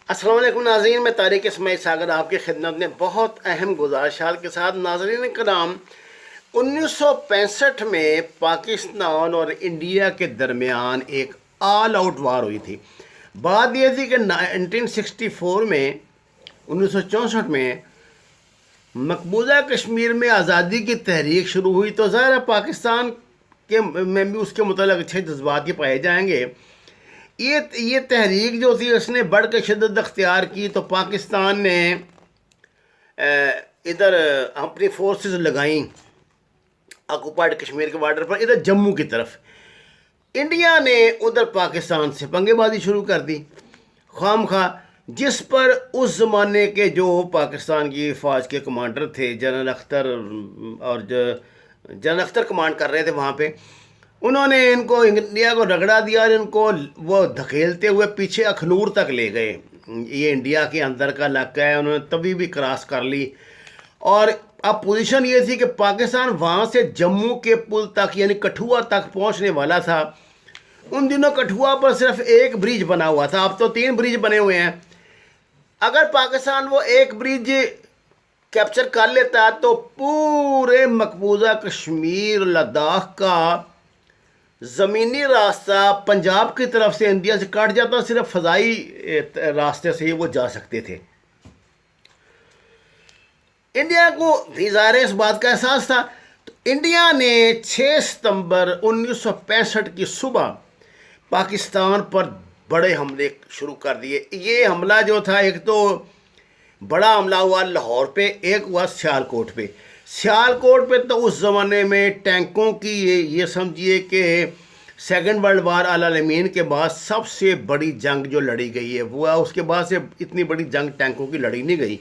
السلام علیکم ناظرین، میں طارق اسماعیل ساگر آپ کی خدمت میں بہت اہم گزارشات کے ساتھ. ناظرین کرام، 1965 میں پاکستان اور انڈیا کے درمیان ایک آل آؤٹ وار ہوئی تھی. بات یہ تھی کہ 1964 میں 1964 میں مقبوضہ کشمیر میں آزادی کی تحریک شروع ہوئی، تو ظاہر ہے پاکستان کے میں بھی اس کے متعلق اچھے جذبات ہی پائے جائیں گے. یہ تحریک جو تھی اس نے بڑھ کے شدت اختیار کی، تو پاکستان نے ادھر اپنی فورسز لگائیں آکوپائڈ کشمیر کے بارڈر پر، ادھر جموں کی طرف. انڈیا نے ادھر پاکستان سے پنگے بازی شروع کر دی خام خواہ، جس پر اس زمانے کے جو پاکستان کی فوج کے کمانڈر تھے جنرل اختر، اور جو جنرل اختر کمانڈ کر رہے تھے وہاں پہ، انہوں نے ان کو انڈیا کو رگڑا دیا اور ان کو وہ دھکیلتے ہوئے پیچھے اخنور تک لے گئے. یہ انڈیا کے اندر کا علاقہ ہے، انہوں نے تبھی بھی کراس کر لی. اور اب پوزیشن یہ تھی کہ پاکستان وہاں سے جموں کے پل تک یعنی کٹھوعہ تک پہنچنے والا تھا. ان دنوں کٹھوعہ پر صرف ایک برج بنا ہوا تھا، اب تو 3 برج بنے ہوئے ہیں. اگر پاکستان وہ ایک برج کیپچر کر لیتا تو پورے مقبوضہ کشمیر لداخ کا زمینی راستہ پنجاب کی طرف سے انڈیا سے کٹ جاتا، صرف فضائی راستے سے ہی وہ جا سکتے تھے. انڈیا کو بھی ظاہر اس بات کا احساس تھا، تو انڈیا نے 6 ستمبر 1965 کی صبح پاکستان پر بڑے حملے شروع کر دیے. یہ حملہ جو تھا، ایک تو بڑا حملہ ہوا لاہور پہ، ایک ہوا سیالکوٹ پہ. سیالکوٹ پہ تو اس زمانے میں ٹینکوں کی یہ سمجھیے کہ سیکنڈ ورلڈ وار العالمین کے بعد سب سے بڑی جنگ جو لڑی گئی ہے وہ ہے. اس کے بعد سے اتنی بڑی جنگ ٹینکوں کی لڑی نہیں گئی.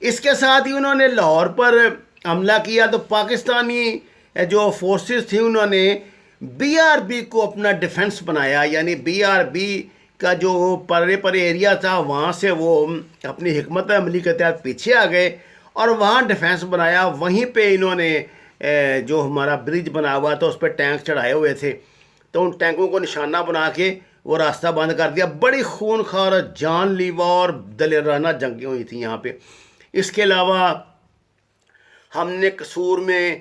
اس کے ساتھ ہی انہوں نے لاہور پر حملہ کیا، تو پاکستانی جو فورسز تھیں انہوں نے بی آر بی کو اپنا ڈیفنس بنایا. یعنی بی آر بی کا جو پرے پرے ایریا تھا وہاں سے وہ اپنی حکمت عملی کے تحت پیچھے آ گئے اور وہاں ڈیفنس بنایا. وہیں پہ انہوں نے جو ہمارا برج بنا ہوا تھا اس پہ ٹینک چڑھائے ہوئے تھے، تو ان ٹینکوں کو نشانہ بنا کے وہ راستہ بند کر دیا. بڑی خونخوار جان لیوا اور دلیرانہ جنگیں ہوئی تھیں یہاں پہ. اس کے علاوہ ہم نے قصور میں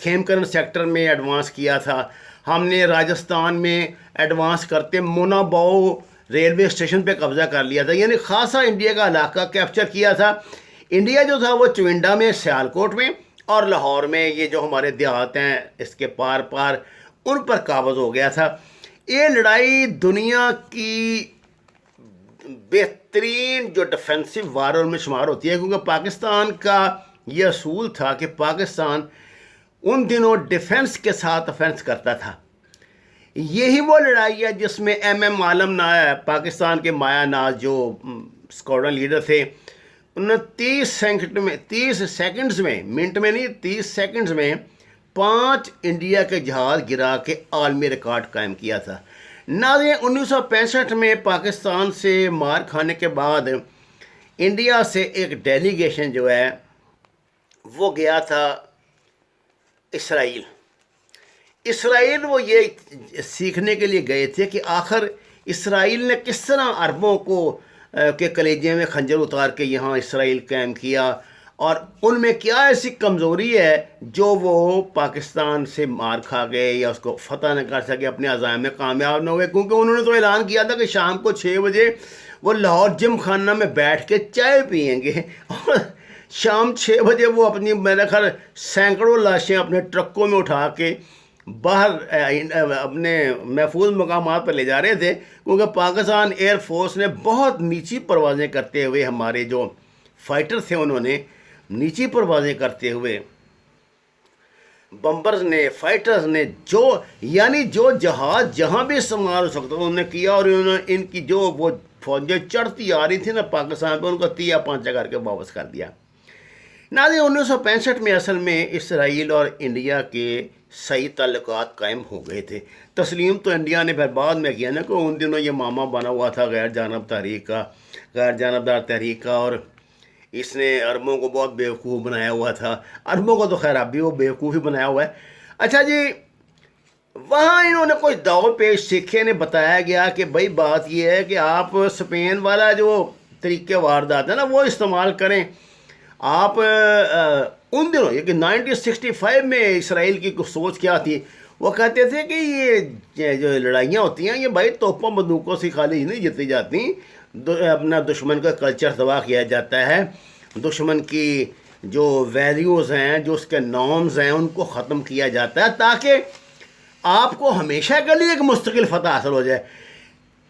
کھیمکرن سیکٹر میں ایڈوانس کیا تھا. ہم نے راجستھان میں ایڈوانس کرتے مونا باؤ ریلوے اسٹیشن پہ قبضہ کر لیا تھا. یعنی خاصا انڈیا کا علاقہ کیپچر کیا تھا. انڈیا جو تھا وہ چونڈا میں، سیالکوٹ میں اور لاہور میں، یہ جو ہمارے دیہات ہیں اس کے پار پار، ان پر قابض ہو گیا تھا. یہ لڑائی دنیا کی بہترین جو ڈیفینسو وار میں شمار ہوتی ہے، کیونکہ پاکستان کا یہ اصول تھا کہ پاکستان ان دنوں ڈیفنس کے ساتھ افینس کرتا تھا. یہی وہ لڑائی ہے جس میں ایم عالم پاکستان کے مایا ناز جو اسکواڈرن لیڈر تھے، انہوں نے 30 سیکنڈز میں، منٹ میں نہیں، 30 سیکنڈز میں 5 انڈیا کے جہاز گرا کے عالمی ریکارڈ قائم کیا تھا. ناظرین، 1965 میں پاکستان سے مار کھانے کے بعد انڈیا سے ایک ڈیلیگیشن جو ہے وہ گیا تھا اسرائیل. وہ یہ سیکھنے کے لیے گئے تھے کہ آخر اسرائیل نے کس طرح عربوں کو کے کلیجے میں خنجر اتار کے یہاں اسرائیل قائم کیا، اور ان میں کیا ایسی کمزوری ہے جو وہ پاکستان سے مار کھا گئے یا اس کو فتح نہ کر سکے، اپنے عزائم میں کامیاب نہ ہوئے. کیونکہ انہوں نے تو اعلان کیا تھا کہ شام کو 6 بجے وہ لاہور جم خانہ میں بیٹھ کے چائے پئیں گے، اور شام 6 بجے وہ اپنی میرے خیال سینکڑوں لاشیں اپنے ٹرکوں میں اٹھا کے باہر اپنے محفوظ مقامات پر لے جا رہے تھے. کیونکہ پاکستان ایئر فورس نے بہت نیچی پروازیں کرتے ہوئے، ہمارے جو فائٹر تھے انہوں نے نیچی پروازیں کرتے ہوئے، بمبرز نے، فائٹرز نے، جو جہاز جہاں بھی استعمال ہو سکتا انہوں نے کیا. اور انہوں نے ان کی جو وہ فوجیں چڑھتی آ رہی تھی نا پاکستان پہ، ان کو تیا پانچا کر کے واپس کر دیا. ناظرین، 1965 میں اصل میں اسرائیل اور انڈیا کے صحیح تعلقات قائم ہو گئے تھے. تسلیم تو انڈیا نے پھر بعد میں کیا نا، کہ ان دنوں یہ ماما بنا ہوا تھا غیر جانبدار تحریک کا، اور اس نے عربوں کو بہت بیوقوف بنایا ہوا تھا. عربوں کو تو خیر اب بھی وہ بیوقوف ہی بنایا ہوا ہے. اچھا جی، وہاں انہوں نے کوئی داؤ پیش سیکھے نے بتایا گیا کہ بھائی بات یہ ہے کہ آپ اسپین والا جو طریقے واردات ہے نا وہ استعمال کریں. آپ ان دنوں یہ کہ 1965 میں اسرائیل کی سوچ کیا تھی, وہ کہتے تھے کہ یہ جو لڑائیاں ہوتی ہیں یہ بھائی توپوں بندوقوں سے خالی نہیں جیتی جاتی, اپنا دشمن کا کلچر تباہ کیا جاتا ہے, دشمن کی جو ویلیوز ہیں, جو اس کے نارمز ہیں, ان کو ختم کیا جاتا ہے تاکہ آپ کو ہمیشہ کے لیے ایک مستقل فتح حاصل ہو جائے.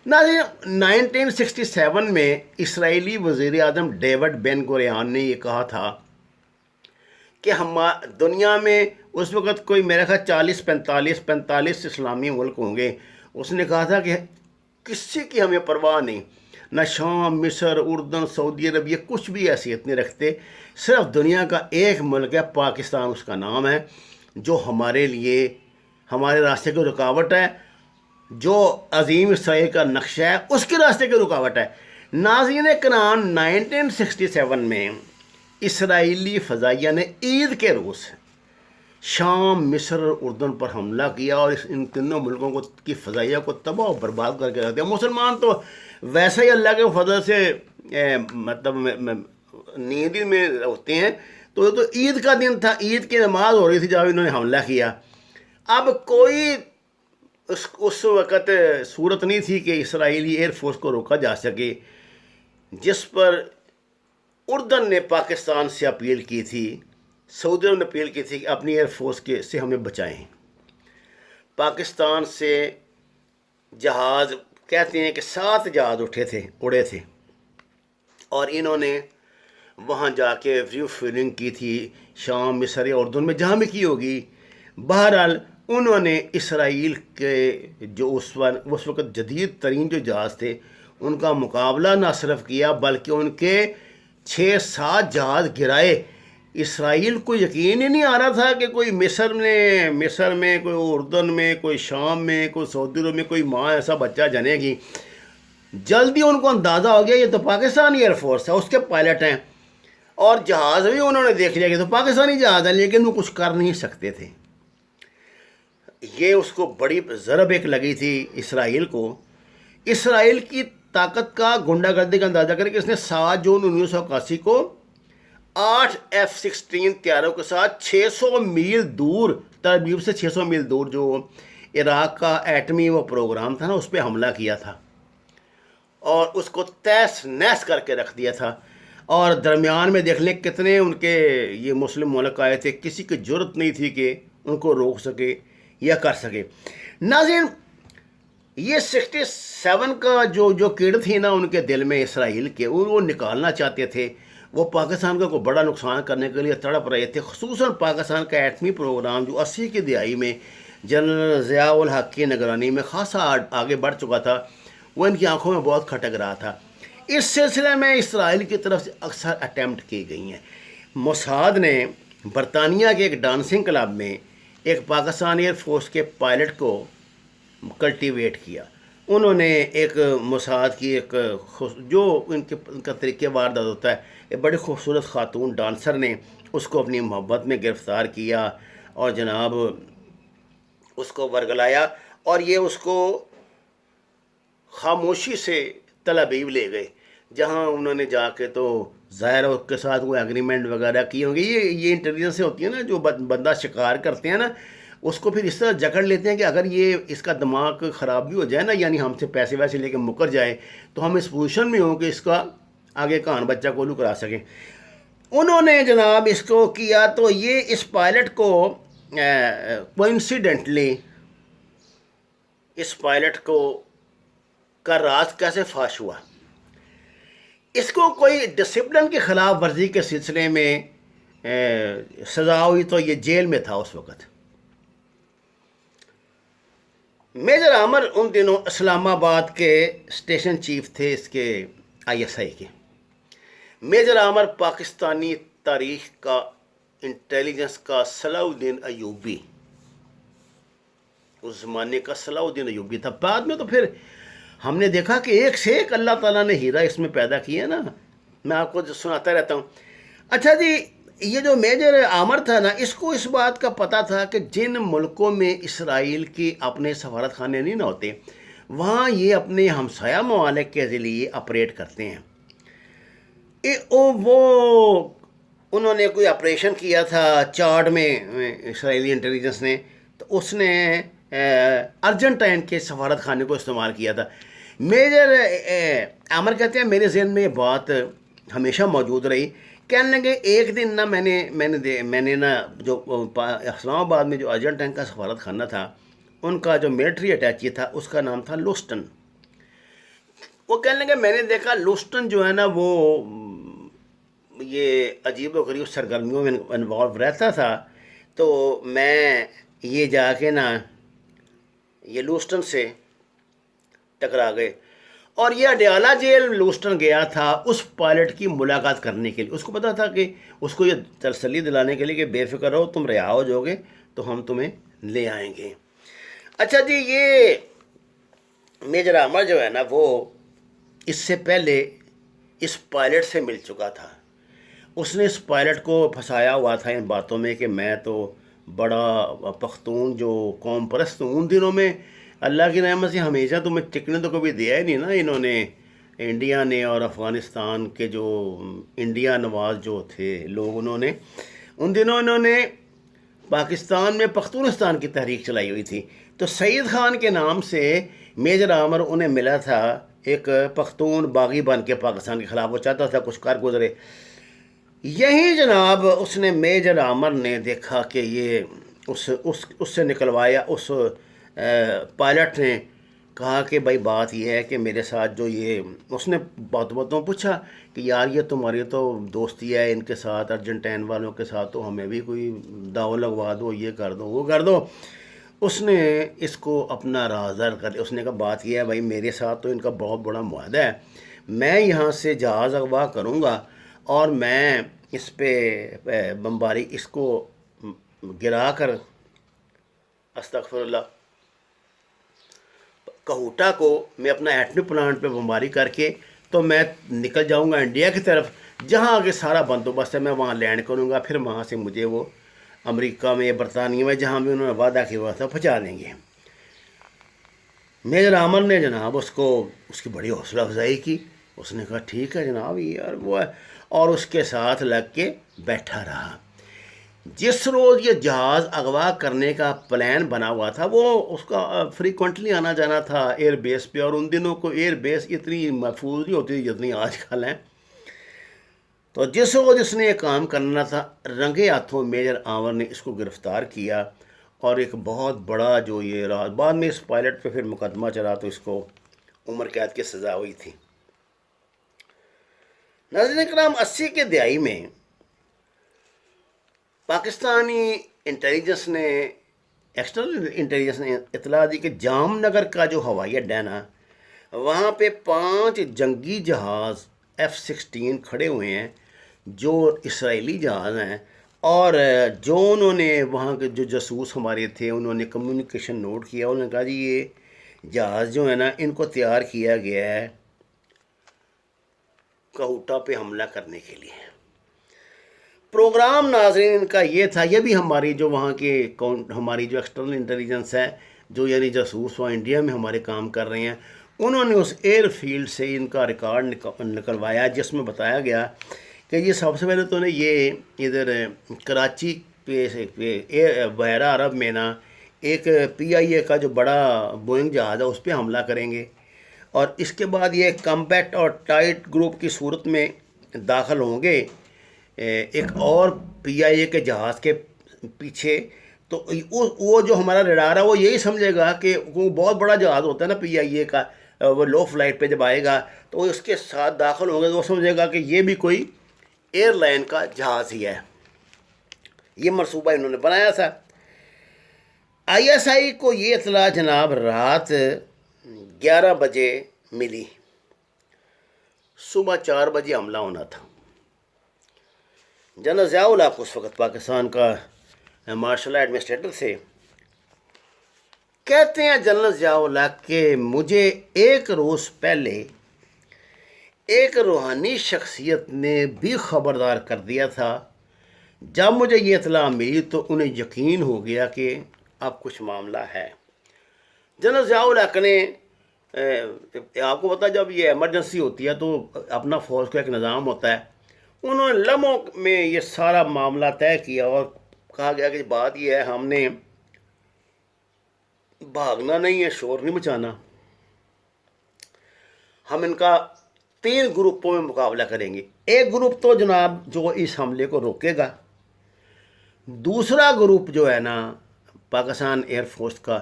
ناظرین 1967 میں اسرائیلی وزیر اعظم ڈیوڈ بین گوریان نے یہ کہا تھا کہ ہم دنیا میں اس وقت کوئی میرا خیال 45 اسلامی ملک ہوں گے. اس نے کہا تھا کہ کسی کی ہمیں پرواہ نہیں, نہ شام, مصر, اردن, سعودی عرب یہ کچھ بھی حیثیت نہیں رکھتے, صرف دنیا کا ایک ملک ہے پاکستان اس کا نام ہے, جو ہمارے لیے ہمارے راستے کی رکاوٹ ہے, جو عظیم اسرائیل کا نقشہ ہے اس کے راستے کی رکاوٹ ہے. ناظرین کرام 1967 میں اسرائیلی فضائیہ نے عید کے روز شام, مصر اور اردن پر حملہ کیا اور ان تینوں ملکوں کی فضائیہ کو تباہ و برباد کر کے رکھ دیا. مسلمان تو ویسے ہی اللہ کے فضل سے مطلب نیند میں ہوتے ہیں, تو عید کا دن تھا, عید کی نماز ہو رہی تھی جب انہوں نے حملہ کیا. اب کوئی اس وقت صورت نہیں تھی کہ اسرائیلی ایئر فورس کو روکا جا سکے, جس پر اردن نے پاکستان سے اپیل کی تھی, سعودی عرب نے اپیل کی تھی کہ اپنی ایئر فورس سے ہمیں بچائیں. پاکستان سے جہاز کہتے ہیں کہ 7 جہاز اڑے تھے اور انہوں نے وہاں جا کے ریو فیلنگ کی تھی, شام, مصر یا اردن میں جہاں بھی کی ہوگی. بہرحال انہوں نے اسرائیل کے جو اس وقت جدید ترین جو جہاز تھے ان کا مقابلہ نہ صرف کیا بلکہ ان کے 6-7 جہاز گرائے. اسرائیل کو یقین ہی نہیں آ رہا تھا کہ کوئی مصر میں, کوئی اردن میں, کوئی شام میں, کوئی سعودی عرب میں کوئی ماں ایسا بچہ جنے گی. جلدی ان کو اندازہ ہو گیا یہ تو پاکستانی ایئر فورس ہے, اس کے پائلٹ ہیں, اور جہاز بھی انہوں نے دیکھ لیا کہ تو پاکستانی جہاز ہے, لیکن وہ کچھ کر نہیں سکتے تھے. یہ اس کو بڑی ضرب ایک لگی تھی اسرائیل کو. اسرائیل کی طاقت کا غنڈہ گردی کا اندازہ کریں کہ اس نے 7 جون 1981 کو 8 F-16 طیاروں کے ساتھ 600 میل دور, تربیب سے 600 میل دور جو عراق کا ایٹمی وہ پروگرام تھا نا اس پہ حملہ کیا تھا اور اس کو تیس نیس کر کے رکھ دیا تھا. اور درمیان میں دیکھ لیں کتنے ان کے یہ مسلم ملک آئے تھے, کسی کی جرت نہیں تھی کہ ان کو روک سکے یا کر سکے. ناظرین یہ 67 کا جو کیڑ تھی نا ان کے دل میں اسرائیل کے, وہ نکالنا چاہتے تھے. وہ پاکستان کا کوئی بڑا نقصان کرنے کے لیے تڑپ رہے تھے, خصوصاً پاکستان کا ایٹمی پروگرام جو 80 کی دہائی میں جنرل ضیاء الحق کی نگرانی میں خاصا آگے بڑھ چکا تھا, وہ ان کی آنکھوں میں بہت کھٹک رہا تھا. اس سلسلے میں اسرائیل کی طرف سے اکثر اٹیمپٹ کی گئی ہیں. موساد نے برطانیہ کے ایک ڈانسنگ کلب میں ایک پاکستانی ایئر فورس کے پائلٹ کو کلٹیویٹ کیا. انہوں نے ایک موساد کی ایک جو ان کا طریقہ واردات ہوتا ہے, ایک بڑی خوبصورت خاتون ڈانسر نے اس کو اپنی محبت میں گرفتار کیا اور جناب اس کو ورگلایا, اور یہ اس کو خاموشی سے تل ابیب لے گئے, جہاں انہوں نے جا کے تو ظاہر اس کے ساتھ وہ ایگریمنٹ وغیرہ کی ہوں گی. یہ انٹیلیجنس سے ہوتی ہے نا, جو بندہ شکار کرتے ہیں نا اس کو پھر اس طرح جکڑ لیتے ہیں کہ اگر یہ اس کا دماغ خراب بھی ہو جائے نا, یعنی ہم سے پیسے ویسے لے کے مکر جائے, تو ہم اس پوزیشن میں ہوں کہ اس کا آگے کہان بچہ کولو کرا سکیں. انہوں نے جناب اس کو کیا تو یہ اس پائلٹ کو کوئنسیڈنٹلی اس پائلٹ کو کا راز کیسے فاش ہوا. اس کو کوئی ڈسپلن کی خلاف ورزی کے سلسلے میں سزا ہوئی تو یہ جیل میں تھا اس وقت. میجر عامر ان دنوں اسلام آباد کے اسٹیشن چیف تھے اس کے ISI کے. میجر عامر پاکستانی تاریخ کا انٹیلیجنس کا صلاح الدین ایوبی, اس زمانے کا صلاح الدین ایوبی تھا. بعد میں تو پھر ہم نے دیکھا کہ ایک سے ایک اللہ تعالیٰ نے ہیرا اس میں پیدا کیا نا, میں آپ کو سناتا رہتا ہوں. اچھا جی, یہ جو میجر عامر تھا نا، اس کو اس بات کا پتہ تھا کہ جن ملکوں میں اسرائیل کے اپنے سفارت خانے نہیں نہ ہوتے، وہاں یہ اپنے ہمسایہ ممالک کے ذریعے آپریٹ کرتے ہیں۔ وہ انہوں نے کوئی آپریشن کیا تھا چاڈ میں، اسرائیلی انٹیلیجنس نے، تو اس نے ارجنٹائن کے سفارت خانے کو استعمال کیا تھا۔ میجر عامر کہتے ہیں میرے ذہن میں یہ بات ہمیشہ موجود رہی، کہنے لگے ایک دن نا میں نے نا جو اسلام آباد میں جو ارجنٹائن کا سفارت خانہ تھا، ان کا جو ملٹری اٹیچی تھا اس کا نام تھا لوسٹن۔ وہ کہنے لگے میں نے دیکھا لوسٹن جو ہے نا وہ یہ عجیب و غریب سرگرمیوں میں انوالو رہتا تھا، تو میں یہ جا کے نا یہ لوسٹن سے ٹکرا گئے، اور یہ اڈیالہ جیل لوسٹن گیا تھا اس پائلٹ کی ملاقات کرنے کے لیے۔ اس کو پتا تھا کہ اس کو یہ تسلی دلانے کے لیے کہ بے فکر رہو، تم رہا ہو جاؤ گے تو ہم تمہیں لے آئیں گے۔ اچھا جی، یہ میجر عامر جو ہے نا وہ اس سے پہلے اس پائلٹ سے مل چکا تھا۔ اس نے اس پائلٹ کو پھنسایا ہوا تھا ان باتوں میں کہ میں تو بڑا پختون جو قوم پرست ہوں۔ ان دنوں میں اللہ کی رحمت سے ہمیشہ تمہیں ٹکنے تو کبھی دیا ہی نہیں نا انہوں نے، انڈیا نے اور افغانستان کے جو انڈیا نواز جو تھے لوگ، انہوں نے ان دنوں انہوں نے پاکستان میں پختونستان کی تحریک چلائی ہوئی تھی۔ تو سعید خان کے نام سے میجر عامر انہیں ملا تھا، ایک پختون باغی بن کے پاکستان کے خلاف، وہ چاہتا تھا کچھ کر گزرے۔ یہی جناب اس نے میجر عامر نے دیکھا کہ یہ اس سے نکلوایا، اس پائلٹ نے کہا کہ بھائی بات یہ ہے کہ میرے ساتھ جو یہ، اس نے باتوں پوچھا کہ یار یہ تمہاری تو دوستی ہے ان کے ساتھ، ارجنٹائن والوں کے ساتھ، تو ہمیں بھی کوئی داؤ لگوا دو، یہ کر دو وہ کر دو۔ اس نے اس کو اپنا رازدار کر دیا۔ اس نے کہا بات یہ ہے بھائی میرے ساتھ تو ان کا بہت بڑا معاہدہ ہے، میں یہاں سے جہاز اغوا کروں گا اور میں اس پہ بمباری اس کو گرا کر، استغفر اللہ، کہوٹا کو میں اپنا ایٹمی پلانٹ پہ بمباری کر کے تو میں نکل جاؤں گا انڈیا کی طرف، جہاں آگے سارا بندوبست ہے میں وہاں لینڈ کروں گا، پھر وہاں سے مجھے وہ امریکہ میں یا برطانیہ میں جہاں بھی انہوں نے وعدہ کیا ہوا تھا پہنچا دیں گے۔ میجر عامر نے جناب اس کی بڑی حوصلہ افزائی کی۔ اس نے کہا ٹھیک ہے جناب یار وہ ہے، اور اس کے ساتھ لگ کے بیٹھا رہا۔ جس روز یہ جہاز اغوا کرنے کا پلان بنا ہوا تھا، وہ اس کا فریکوینٹلی آنا جانا تھا ایئر بیس پہ، اور ان دنوں کو ایئر بیس اتنی محفوظ نہیں ہوتی جتنی آج کل ہیں۔ تو جس روز اس نے یہ کام کرنا تھا، رنگے ہاتھوں میجر عامر نے اس کو گرفتار کیا، اور ایک بہت بڑا جو یہ رات بعد میں اس پائلٹ پہ پھر مقدمہ چلا تو اس کو عمر قید کی سزا ہوئی تھی۔ ناظرین کرام، 80 کے دہائی میں پاکستانی انٹیلیجنس نے، ایکسٹرنل انٹیلیجنس نے اطلاع دی کہ جام نگر کا جو ہوائی اڈا ہے نا، وہاں پہ 5 جنگی جہاز F-16 کھڑے ہوئے ہیں جو اسرائیلی جہاز ہیں، اور جو انہوں نے وہاں کے جو جاسوس ہمارے تھے انہوں نے کمیونیکیشن نوٹ کیا، انہوں نے کہا جی یہ جہاز جو ہے نا ان کو تیار کیا گیا ہے کہوٹا پہ حملہ کرنے کے لیے۔ پروگرام ناظرین ان کا یہ تھا، یہ بھی ہماری جو وہاں کے ہماری جو ایکسٹرنل انٹیلیجنس ہے، جو یعنی جاسوس وہاں انڈیا میں ہمارے کام کر رہے ہیں، انہوں نے اس ایئر فیلڈ سے ان کا ریکارڈ نکلوایا جس میں بتایا گیا کہ یہ سب سے پہلے تو نے یہ ادھر کراچی پہ بحیرہ عرب میں نا ایک PIA کا جو بڑا بوئنگ جہاز ہے اس پہ حملہ کریں گے، اور اس کے بعد یہ کمپیکٹ اور ٹائٹ گروپ کی صورت میں داخل ہوں گے ایک اور PIA کے جہاز کے پیچھے۔ تو وہ جو ہمارا ریڈار ہے وہ یہی سمجھے گا کہ وہ بہت بڑا جہاز ہوتا ہے نا PIA کا، وہ لو فلائٹ پہ جب آئے گا تو وہ اس کے ساتھ داخل ہوں گے تو وہ سمجھے گا کہ یہ بھی کوئی ایئر لائن کا جہاز ہی ہے۔ یہ منصوبہ انہوں نے بنایا تھا۔ ISI کو یہ اطلاع جناب رات 11 بجے ملی، صبح 4 بجے حملہ ہونا تھا۔ جنرل ضیاء الحق اس وقت پاکستان کا مارشل ایڈمنسٹریٹر تھے، کہتے ہیں جنرل ضیاء الحق کہ مجھے ایک روز پہلے ایک روحانی شخصیت نے بھی خبردار کر دیا تھا جب مجھے یہ اطلاع ملی تو انہیں یقین ہو گیا کہ اب کچھ معاملہ ہے۔ جنرل ضیاء الحق نے آپ کو پتا جب یہ ایمرجنسی ہوتی ہے تو اپنا فوج کا ایک نظام ہوتا ہے، انہوں نے لمحوں میں یہ سارا معاملہ طے کیا اور کہا گیا کہ بات یہ ہے ہم نے بھاگنا نہیں ہے، شور نہیں مچانا، ہم ان کا 3 گروپوں میں مقابلہ کریں گے۔ ایک گروپ تو جناب جو اس حملے کو روکے گا، دوسرا گروپ جو ہے نا پاکستان ایئر فورس کا،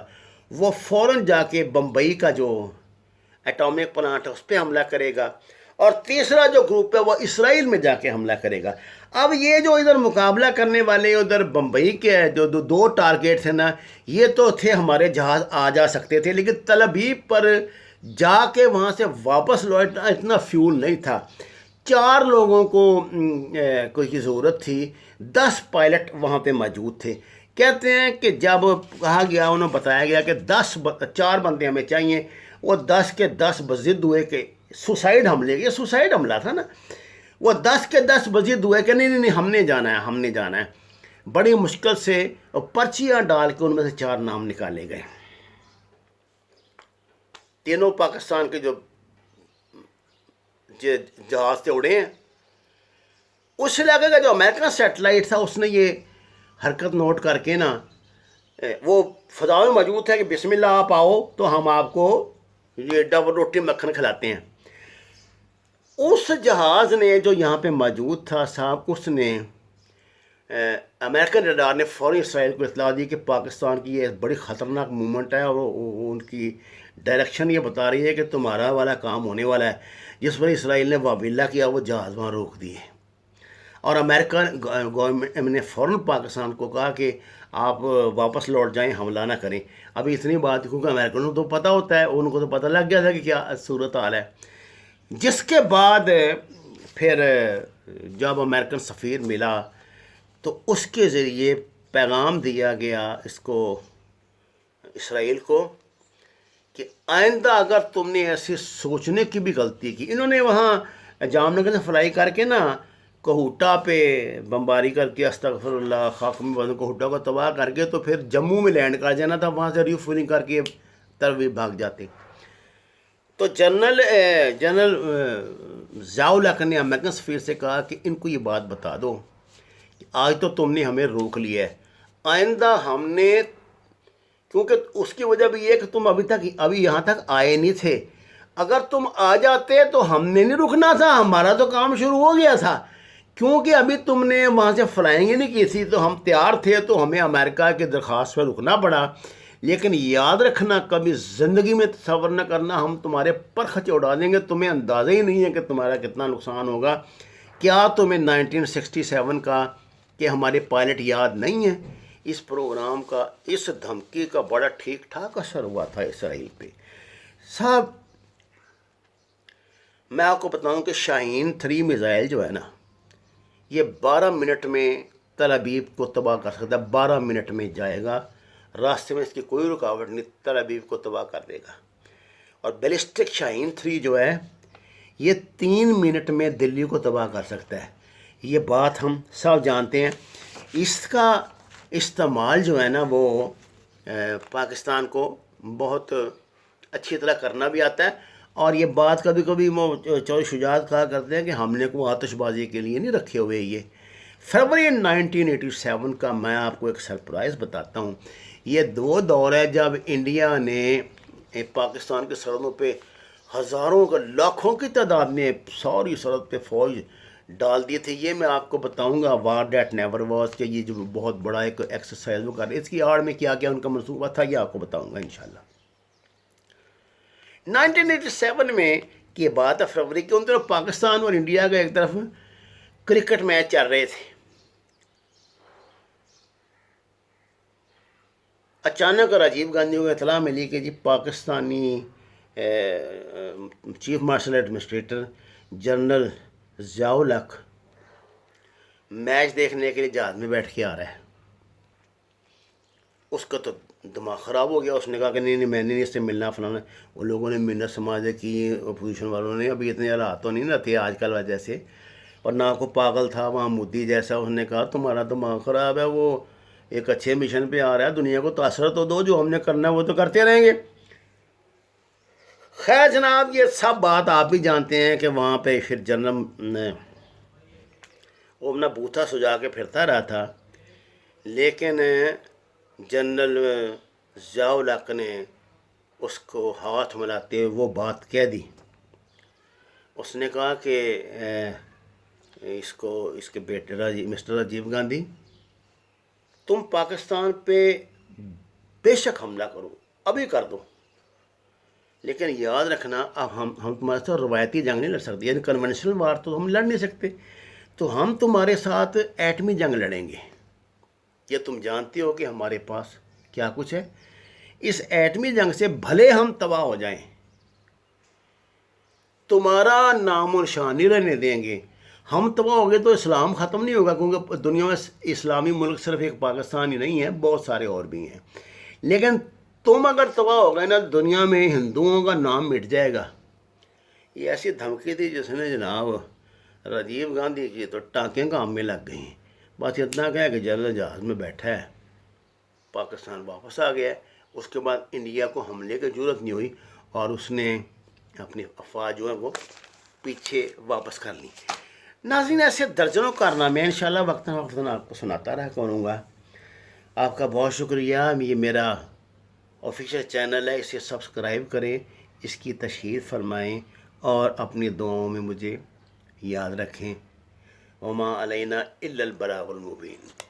وہ فوراً جا کے بمبئی کا جو ایٹامک پلانٹ ہے اس پہ حملہ کرے گا، اور تیسرا جو گروپ ہے وہ اسرائیل میں جا کے حملہ کرے گا۔ اب یہ جو ادھر مقابلہ کرنے والے ادھر بمبئی کے جو 2 ٹارگیٹ تھے نا، یہ تو تھے ہمارے جہاز آ جا سکتے تھے، لیکن تل ابیب پر جا کے وہاں سے واپس لوٹنا اتنا فیول نہیں تھا۔ 4 لوگوں کو کوئی کی ضرورت تھی، 10 پائلٹ وہاں پہ موجود تھے۔ کہتے ہیں کہ جب کہا گیا، انہوں بتایا گیا کہ 4 بندے ہمیں چاہیے، وہ 10 کے 10 بضد ہوئے کہ سوسائڈ حملے، یہ سوسائڈ حملہ تھا نا، وہ 10 کے 10 بضد ہوئے کہ نہیں ہم نے جانا ہے، ہم نے جانا ہے۔ بڑی مشکل سے پرچیاں ڈال کے ان میں سے 4 نام نکالے گئے۔ تینوں پاکستان کے جو جہاز سے اڑے ہیں۔ اس علاقے کا جو امریکن سیٹلائٹ تھا اس نے یہ حرکت نوٹ کر کے نا وہ فضا میں موجود تھا کہ بسم اللہ آپ آؤ تو ہم آپ کو یہ ڈبل روٹی مکھن کھلاتے ہیں۔ اس جہاز نے جو یہاں پہ موجود تھا صاحب، اس نے امریکن ریڈار نے فوری اسرائیل کو اطلاع دی کہ پاکستان کی یہ بڑی خطرناک موومنٹ ہے، اور ان کی ڈائریکشن یہ بتا رہی ہے کہ تمہارا والا کام ہونے والا ہے۔ جس پر اسرائیل نے وابلہ کیا، وہ جہاز وہاں روک دیے، اور امریکن گورنمنٹ نے فوراً پاکستان کو کہا کہ آپ واپس لوٹ جائیں، حملہ نہ کریں۔ ابھی اتنی بات کیونکہ امریکنوں کو تو پتہ ہوتا ہے، ان کو تو پتہ لگ گیا تھا کہ کیا صورت حال ہے۔ جس کے بعد پھر جب امریکن سفیر ملا تو اس کے ذریعے پیغام دیا گیا اس کو، اسرائیل کو، کہ آئندہ اگر تم نے ایسے سوچنے کی بھی غلطی کی، انہوں نے وہاں جام نگر سے فلائی کر کے نا کوہوٹا پہ بمباری کر کے، استغفر اللہ، خاکم بازوں کوہوٹا کو تباہ کر کے، تو پھر جموں میں لینڈ کر جانا تھا، وہاں سے ریو فولنگ کر کے تروی بھاگ جاتے۔ تو جنرل ضیاء الحق نے امریکن سفیر سے کہا کہ ان کو یہ بات بتا دو کہ آج تو تم نے ہمیں روک لیا ہے، آئندہ ہم نے، کیونکہ اس کی وجہ بھی یہ کہ تم ابھی یہاں تک آئے نہیں تھے، اگر تم آ جاتے تو ہم نے نہیں رکنا تھا، ہمارا تو کام شروع ہو گیا تھا، کیونکہ ابھی تم نے وہاں سے فلائنگ نہیں کی تھی، تو ہم تیار تھے، تو ہمیں امریکہ کی درخواست پہ رکنا پڑا۔ لیکن یاد رکھنا، کبھی زندگی میں تصور نہ کرنا ہم تمہارے پر خچ اڑا دیں گے، تمہیں اندازہ ہی نہیں ہے کہ تمہارا کتنا نقصان ہوگا۔ کیا تمہیں 1967 کا کہ ہمارے پائلٹ یاد نہیں ہیں؟ اس پروگرام کا، اس دھمکی کا بڑا ٹھیک ٹھاک اثر ہوا تھا اسرائیل پہ۔ صاحب میں آپ کو بتاؤں کہ شاہین 3 میزائل جو ہے نا، یہ 12 منٹ میں تل ابیب کو تباہ کر سکتا ہے، 12 منٹ میں جائے گا، راستے میں اس کی کوئی رکاوٹ نہیں، تل ابیب کو تباہ کر دے گا۔ اور بیلسٹک شاہین 3 جو ہے یہ 3 منٹ میں دلی کو تباہ کر سکتا ہے۔ یہ بات ہم سب جانتے ہیں۔ اس کا استعمال جو ہے نا وہ پاکستان کو بہت اچھی طرح کرنا بھی آتا ہے، اور یہ بات کبھی کبھی چودھری شجاعت کہا کرتے ہیں کہ ہم نے کو آتش بازی کے لیے نہیں رکھے ہوئے۔ یہ فروری 1987 کا میں آپ کو ایک سرپرائز بتاتا ہوں۔ یہ 2 دور ہے جب انڈیا نے پاکستان کے سرحدوں پہ ہزاروں کا، لاکھوں کی تعداد میں ساری سرحد پہ فوج ڈال دی تھی۔ یہ میں آپ کو بتاؤں گا، وار ڈیٹ نیور واز، کہ یہ جو بہت بڑا ایک ایکسرسائز وہ کر رہے، اس کی آڑ میں کیا کیا ان کا منصوبہ تھا، یہ آپ کو بتاؤں گا انشاءاللہ۔ 1987 میں کی بات ہے، فروری کے، ان طرف پاکستان اور انڈیا کا ایک طرف کرکٹ میچ چل رہے تھے۔ اچانک راجیو گاندھی کو اطلاع ملی کہ جی Pakistani chief marshal administrator general Zia ul-Haq match دیکھنے کے لیے جہاز میں بیٹھ کے آ رہا ہے۔ اس کا تو دماغ خراب ہو گیا، اس نے کہا کہ نہیں میں نے اس سے ملنا فلانا۔ وہ لوگوں نے منت سماجے کی، اپوزیشن والوں نے، ابھی اتنے حالات تو نہیں نہ تھے آج کل وجہ سے، اور نہ کو پاگل تھا وہاں مودی جیسا، اس نے کہا تمہارا دماغ خراب ہے، وہ ایک اچھے مشن پہ آ رہا ہے، دنیا کو تاثر تو دو، جو ہم نے کرنا ہے وہ تو کرتے رہیں گے۔ خیر جناب، یہ سب بات آپ بھی جانتے ہیں کہ وہاں پہ پھر جنرل وہ اپنا بوتھا سجا کے پھرتا رہا تھا، لیکن جنرل ضیاء الحق نے اس کو ہاتھ ملاتے ہوئے وہ بات کہہ دی۔ اس نے کہا کہ اس کے بیٹے مسٹر راجیو گاندھی، تم پاکستان پہ بے شک حملہ کرو، ابھی کر دو، لیکن یاد رکھنا اب ہم تمہارے ساتھ روایتی جنگ نہیں لڑ سکتے، یعنی کنونشنل وار تو ہم لڑ نہیں سکتے، تو ہم تمہارے ساتھ ایٹمی جنگ لڑیں گے۔ یہ تم جانتے ہو کہ ہمارے پاس کیا کچھ ہے، اس ایٹمی جنگ سے بھلے ہم تباہ ہو جائیں، تمہارا نام و نشان نہیں رہنے دیں گے۔ ہم تباہ ہو گئے تو اسلام ختم نہیں ہوگا، کیونکہ دنیا میں اسلامی ملک صرف ایک پاکستان ہی نہیں ہے، بہت سارے اور بھی ہیں، لیکن تم اگر تباہ ہو گئے نا، دنیا میں ہندوؤں کا نام مٹ جائے گا۔ یہ ایسی دھمکی تھی جس نے جناب راجیو گاندھی کی تو ٹانکیں کام میں لگ گئیں۔ بس اتنا کہا کہ جنرل جہاز میں بیٹھا ہے، پاکستان واپس آ گیا۔ اس کے بعد انڈیا کو حملے کی ضرورت نہیں ہوئی اور اس نے اپنی افواج جو ہے وہ پیچھے واپس کر لی۔ ناظرین، ایسے درجنوں کارنامے انشاءاللہ وقتاً وقتاً آپ کو سناتا رہا کروں گا۔ آپ کا بہت شکریہ۔ یہ میرا آفیشیل چینل ہے، اسے سبسکرائب کریں، اس کی تشہیر فرمائیں اور اپنی دعاؤں میں مجھے یاد رکھیں۔ وما علینا الا البلاغ المبین۔